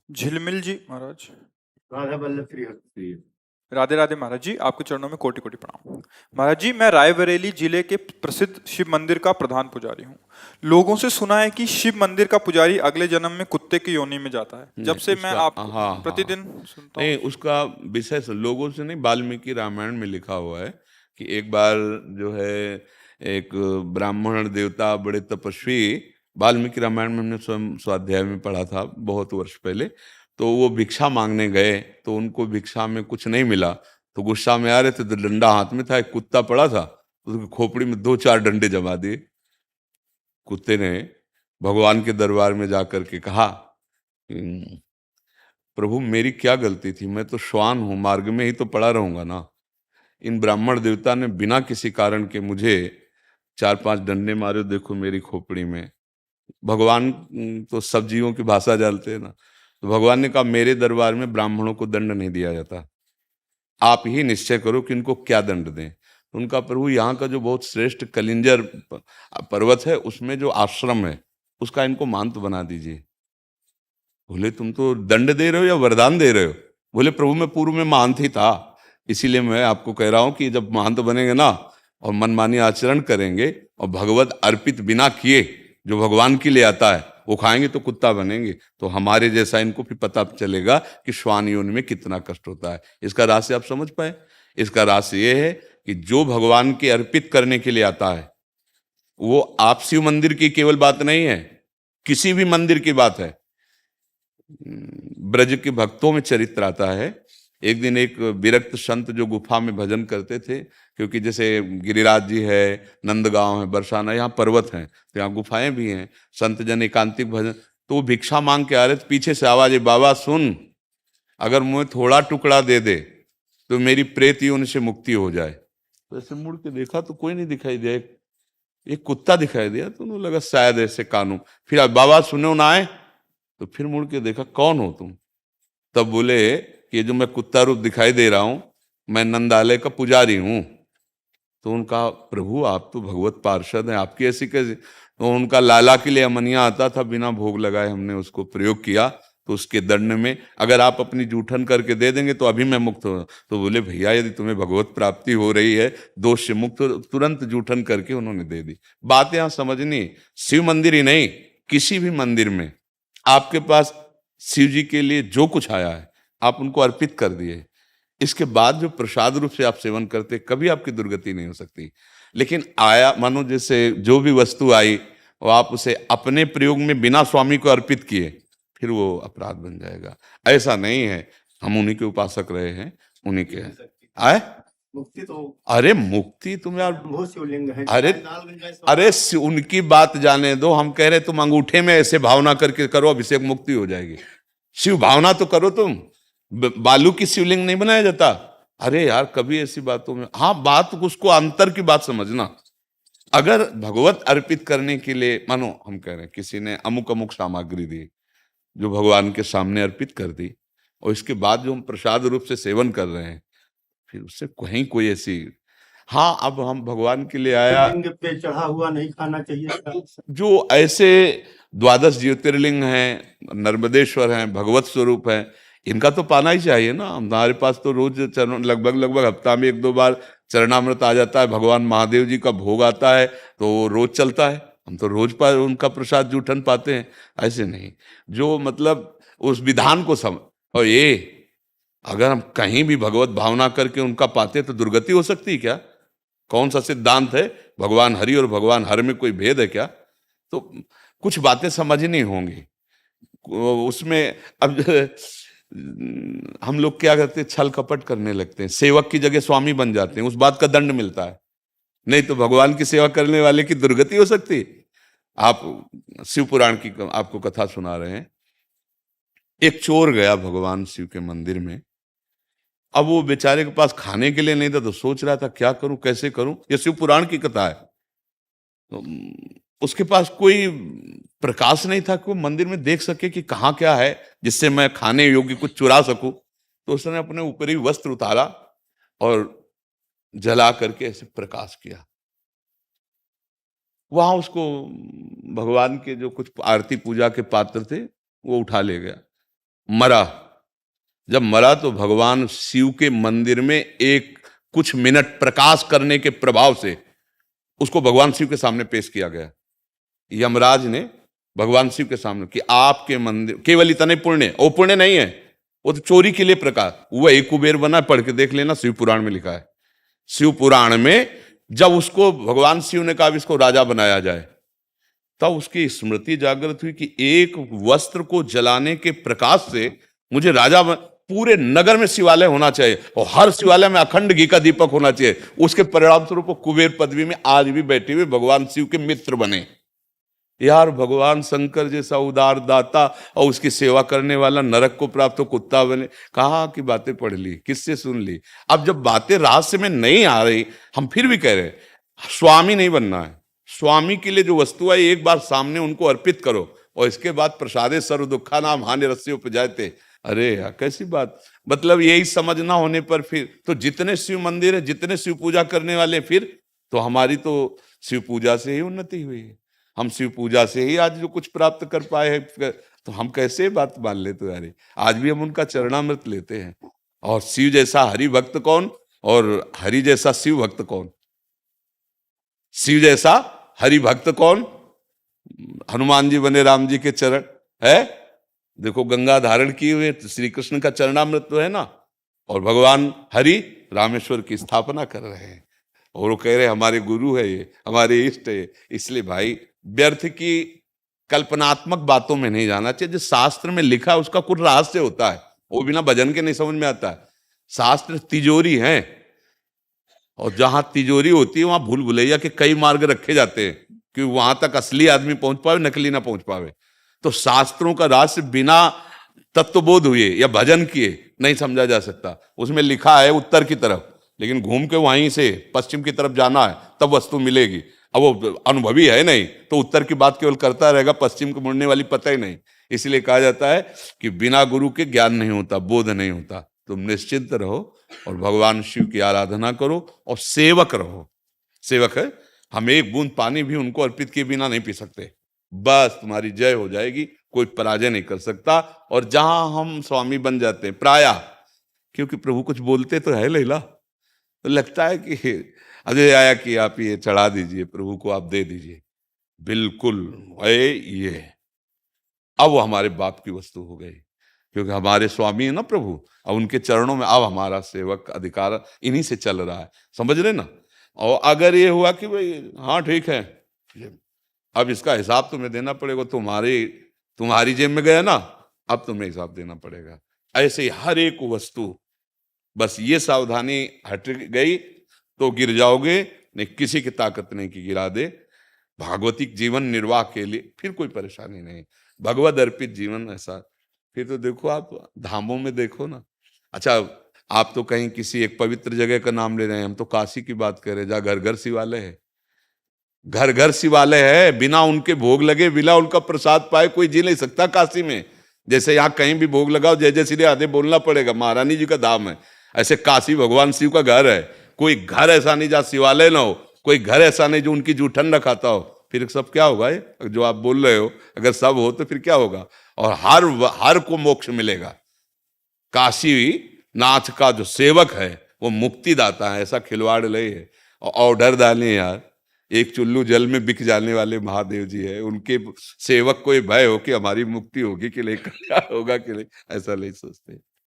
झिलमिल जी महाराज। राधा वल्लभ श्री हरि। राधे राधे महाराज जी, आपके चरणों में कोटि कोटि प्रणाम। महाराज जी, मैं रायबरेली जिले के प्रसिद्ध शिव मंदिर का प्रधान पुजारी हूँ। लोगों से सुना है कि शिव मंदिर का पुजारी अगले जन्म में कुत्ते की योनि में जाता है। जब नहीं से मैं उसका, आपको हाँ हाँ, प्रतिदिन सुनता नहीं हूँ। उसका विषय से लोगों से नहीं, वाल्मीकि रामायण में लिखा हुआ है कि एक बार जो है एक ब्राह्मण देवता बड़े तपस्वी, वाल्मीकि रामायण में हमने स्वयं स्वाध्याय में पढ़ा था बहुत वर्ष पहले, तो वो भिक्षा मांगने गए तो उनको भिक्षा में कुछ नहीं मिला, तो गुस्सा में आ रहे थे तो डंडा हाथ में था, एक कुत्ता पड़ा था, उसकी खोपड़ी में 2-4 डंडे जमा दिए। कुत्ते ने भगवान के दरबार में जाकर के कहा, प्रभु मेरी क्या गलती थी, मैं तो श्वान हूं, मार्ग में ही तो पड़ा रहूंगा ना। इन ब्राह्मण देवता ने बिना किसी कारण के मुझे 4-5 डंडे मारे, देखो मेरी खोपड़ी में। भगवान तो सब जीवों की भाषा जानते हैं ना, तो भगवान ने कहा मेरे दरबार में ब्राह्मणों को दंड नहीं दिया जाता, आप ही निश्चय करो कि इनको क्या दंड दें। तो उनका प्रभु यहाँ का जो बहुत श्रेष्ठ कलिंजर पर्वत है उसमें जो आश्रम है उसका इनको मांत बना दीजिए। बोले तुम तो दंड दे रहे हो या वरदान दे रहे हो? बोले प्रभु मैं पूर्व में महंत ही था, इसीलिए मैं आपको कह रहा हूं कि जब महंत बनेंगे ना और मनमानी आचरण करेंगे और भगवत अर्पित बिना किए जो भगवान के लिए आता है वो खाएंगे तो कुत्ता बनेंगे, तो हमारे जैसा इनको भी पता चलेगा कि श्वान योनि में कितना कष्ट होता है। इसका रहस्य आप समझ पाए? इसका रहस्य ये है कि जो भगवान के अर्पित करने के लिए आता है, वो आप शिव मंदिर की केवल बात नहीं है, किसी भी मंदिर की बात है। ब्रज के भक्तों में चरित्र आता है। एक दिन एक विरक्त संत जो गुफा में भजन करते थे, क्योंकि जैसे गिरिराज जी है, नंदगांव है, बरसाना, यहाँ पर्वत हैं तो यहाँ गुफाएं भी हैं, संत जन एकांतिक भजन, तो वो भिक्षा मांग के आ रहे थे, पीछे से आवाज है, बाबा सुन, अगर मुझे थोड़ा टुकड़ा दे दे तो मेरी प्रेत योनि से मुक्ति हो जाए। तो ऐसे मुड़ के देखा तो कोई नहीं दिखाई दिया, एक कुत्ता दिखाई दिया, तो उन्हें लगा शायद ऐसे कानू। फिर अब बाबा सुनो ना आए, तो फिर मुड़ के देखा कौन हो तुम? तब बोले कि जो मैं कुत्ता रूप दिखाई दे रहा हूं मैं नंदालय का पुजारी हूं। तो उनका प्रभु आप तो भगवत पार्षद हैं, आपकी ऐसी कैसे? तो उनका लाला के लिए अमनिया आता था, बिना भोग लगाए हमने उसको प्रयोग किया, तो उसके दंड में अगर आप अपनी जूठन करके दे देंगे तो अभी मैं मुक्त हो। तो बोले भैया यदि तुम्हें भगवत प्राप्ति हो रही है दोष से मुक्त, तुरंत जूठन करके उन्होंने दे दी। बात यहां समझनी, शिव मंदिर ही नहीं, किसी भी मंदिर में आपके पास शिव जी के लिए जो कुछ आया है आप उनको अर्पित कर दिए, इसके बाद जो प्रसाद रूप से आप सेवन करते कभी आपकी दुर्गति नहीं हो सकती। लेकिन आया मानो जैसे जो भी वस्तु आई वो आप उसे अपने प्रयोग में बिना स्वामी को अर्पित किए, फिर वो अपराध बन जाएगा। ऐसा नहीं है, हम उन्हीं के उपासक रहे हैं, उन्हीं के आए मुक्ति तो, अरे मुक्ति तुम यार, बहुत शिवलिंग है। अरे उनकी बात जाने दो, हम कह रहे तुम अंगूठे में ऐसे भावना करके करो अभिषेक मुक्ति हो जाएगी। शिव भावना तो करो तुम, बालू की शिवलिंग नहीं बनाया जाता। अरे यार कभी ऐसी बातों में, हाँ बात उसको अंतर की बात समझना। अगर भगवत अर्पित करने के लिए मानो हम कह रहे हैं किसी ने अमुक अमुक सामग्री दी जो भगवान के सामने अर्पित कर दी, और इसके बाद जो हम प्रसाद रूप से सेवन कर रहे हैं, फिर उससे कहीं कोई ऐसी, हाँ अब हम भगवान के लिए आया, लिंग पे चढ़ा हुआ नहीं खाना चाहिए। जो ऐसे 12 ज्योतिर्लिंग हैं, नर्मदेश्वर हैं, भगवत स्वरूप हैं, इनका तो पाना ही चाहिए ना। हमारे पास तो रोज चरण लगभग हफ्ता में 1-2 बार चरणामृत आ जाता है, भगवान महादेव जी का भोग आता है तो वो रोज चलता है, हम तो रोज पर उनका प्रसाद जूठन पाते हैं। ऐसे नहीं, जो मतलब उस विधान को समझ, और ये अगर हम कहीं भी भगवत भावना करके उनका पाते तो दुर्गति हो सकती है क्या? कौन सा सिद्धांत है? भगवान हरि और भगवान हर में कोई भेद है क्या? तो कुछ बातें समझनी होंगी उसमें। अब हम लोग क्या करते हैं, छल कपट करने लगते हैं, सेवक की जगह स्वामी बन जाते हैं, उस बात का दंड मिलता है। नहीं तो भगवान की सेवा करने वाले की दुर्गति हो सकती। आप शिव पुराण की आपको कथा सुना रहे हैं। एक चोर गया भगवान शिव के मंदिर में, अब वो बेचारे के पास खाने के लिए नहीं था तो सोच रहा था क्या करूं कैसे करूं, ये शिव पुराण की कथा है। तो उसके पास कोई प्रकाश नहीं था कि वो मंदिर में देख सके कि कहाँ क्या है जिससे मैं खाने योग्य कुछ चुरा सकूं। तो उसने अपने ऊपरी वस्त्र उतारा और जला करके ऐसे प्रकाश किया। वहां उसको भगवान के जो कुछ आरती पूजा के पात्र थे वो उठा ले गया। मरा। जब मरा तो भगवान शिव के मंदिर में एक कुछ मिनट प्रकाश करने के प्रभाव से उसको भगवान शिव के सामने पेश किया गया। यमराज ने भगवान शिव के सामने कि आपके मंदिर केवल इतने पुण्य, वो पुण्य नहीं है, वो तो चोरी के लिए प्रकाश। वह एक कुबेर बना, पढ़ के देख लेना, शिव पुराण में लिखा है। शिव पुराण में जब उसको भगवान शिव ने कहा इसको राजा बनाया जाए, तब उसकी स्मृति जागृत हुई कि एक वस्त्र को जलाने के प्रकाश से मुझे राजा पूरे नगर में शिवालय होना चाहिए और हर शिवालय में अखंड घी का दीपक होना चाहिए। उसके परिणाम स्वरूप कुबेर पदवी में आज भी बैठे हुए भगवान शिव के मित्र बने। यार, भगवान शंकर जैसा उदार दाता और उसकी सेवा करने वाला नरक को प्राप्त हो कुत्ता बने। कहाँ की बातें पढ़ ली, किससे सुन ली? अब जब बातें रहस्य में नहीं आ रही, हम फिर भी कह रहे हैं स्वामी नहीं बनना है। स्वामी के लिए जो वस्तु है एक बार सामने उनको अर्पित करो और इसके बाद प्रसादे सर्व दुखा नाम हानि रस्सी उपजाते। अरे यार, कैसी बात! मतलब यही समझना होने पर फिर तो जितने शिव मंदिर है, जितने शिव पूजा करने वाले, फिर तो हमारी तो शिव पूजा से ही उन्नति हुई है। हम शिव पूजा से ही आज जो कुछ प्राप्त कर पाए हैं, तो हम कैसे बात मान लेते यार? आज भी हम उनका चरणामृत लेते हैं। और शिव जैसा हरि भक्त कौन और हरि जैसा शिव भक्त कौन? शिव जैसा हरि भक्त कौन? हनुमान जी बने राम जी के चरण है। देखो, गंगा धारण किए हुए श्री कृष्ण का चरणामृत तो है ना, और भगवान हरि रामेश्वर की स्थापना कर रहे हैं और वो कह रहे हमारे गुरु है, ये हमारे इष्ट है। इसलिए भाई, व्यर्थ की कल्पनात्मक बातों में नहीं जाना चाहिए। जो शास्त्र में लिखा है उसका कुछ रहस्य होता है, वो बिना भजन के नहीं समझ में आता है। शास्त्र तिजोरी है और जहां तिजोरी होती है वहां भूल भुलैया के कई मार्ग रखे जाते हैं कि वहां तक असली आदमी पहुंच पावे, नकली ना पहुंच पावे। तो शास्त्रों का रहस्य बिना तत्वबोध हुए या भजन किए नहीं समझा जा सकता। उसमें लिखा है उत्तर की तरफ, लेकिन घूम के वहीं से पश्चिम की तरफ जाना है तब वस्तु मिलेगी। अब वो अनुभवी है नहीं तो उत्तर की बात केवल करता रहेगा, पश्चिम को मुड़ने वाली पता ही नहीं। इसलिए कहा जाता है कि बिना गुरु के ज्ञान नहीं होता, बोध नहीं होता। तुम निश्चिंत रहो और भगवान शिव की आराधना करो और सेवक रहो। सेवक है, हम एक बूंद पानी भी उनको अर्पित किए बिना नहीं पी सकते। बस तुम्हारी जय हो जाएगी, कोई पराजय नहीं कर सकता। और जहां हम स्वामी बन जाते हैं प्राया, क्योंकि प्रभु कुछ बोलते तो है लैला, तो लगता है कि अजय आया कि आप ये चढ़ा दीजिए, प्रभु को आप दे दीजिए। बिल्कुल ये अब वो हमारे बाप की वस्तु हो गई, क्योंकि हमारे स्वामी है ना प्रभु। अब उनके चरणों में अब हमारा सेवक अधिकार इन्हीं से चल रहा है, समझ रहे ना। और अगर ये हुआ कि भाई हाँ ठीक है, अब इसका हिसाब तुम्हें देना पड़ेगा, तुम्हारी जेब में गया ना, अब तुम्हें हिसाब देना पड़ेगा। ऐसे ही हर एक वस्तु, बस ये सावधानी हट गई तो गिर जाओगे, नहीं किसी की ताकत नहीं कि गिरा दे। भागवतिक जीवन निर्वाह के लिए फिर कोई परेशानी नहीं, भगवद अर्पित जीवन ऐसा। फिर तो देखो आप धामों में देखो ना। अच्छा, आप तो कहीं किसी एक पवित्र जगह का नाम ले रहे हैं, हम तो काशी की बात कर रहे हैं, जहाँ घर घर शिवालय है। घर घर शिवालय है, बिना उनके भोग लगे, बिना उनका प्रसाद पाए कोई जी नहीं सकता काशी में। जैसे यहाँ कहीं भी भोग लगाओ जय जय श्री राधे बोलना पड़ेगा, महारानी जी का धाम है, ऐसे काशी भगवान शिव का घर है। कोई घर ऐसा नहीं जहाँ शिवालय ना हो, कोई घर ऐसा नहीं जो उनकी जूठन न खाता हो। फिर सब क्या होगा ये जो आप बोल रहे हो? अगर सब हो तो फिर क्या होगा? और हर को मोक्ष मिलेगा। काशी नाथ का जो सेवक है वो मुक्तिदाता है, ऐसा खिलवाड़ नहीं है। और ऑर्डर डाले यार, एक चुल्लू जल में बिक जाने वाले महादेव जी है, उनके सेवक को भय हो कि हमारी मुक्ति होगी कि नहीं, क्या होगा कि नहीं, ऐसा नहीं सोचते।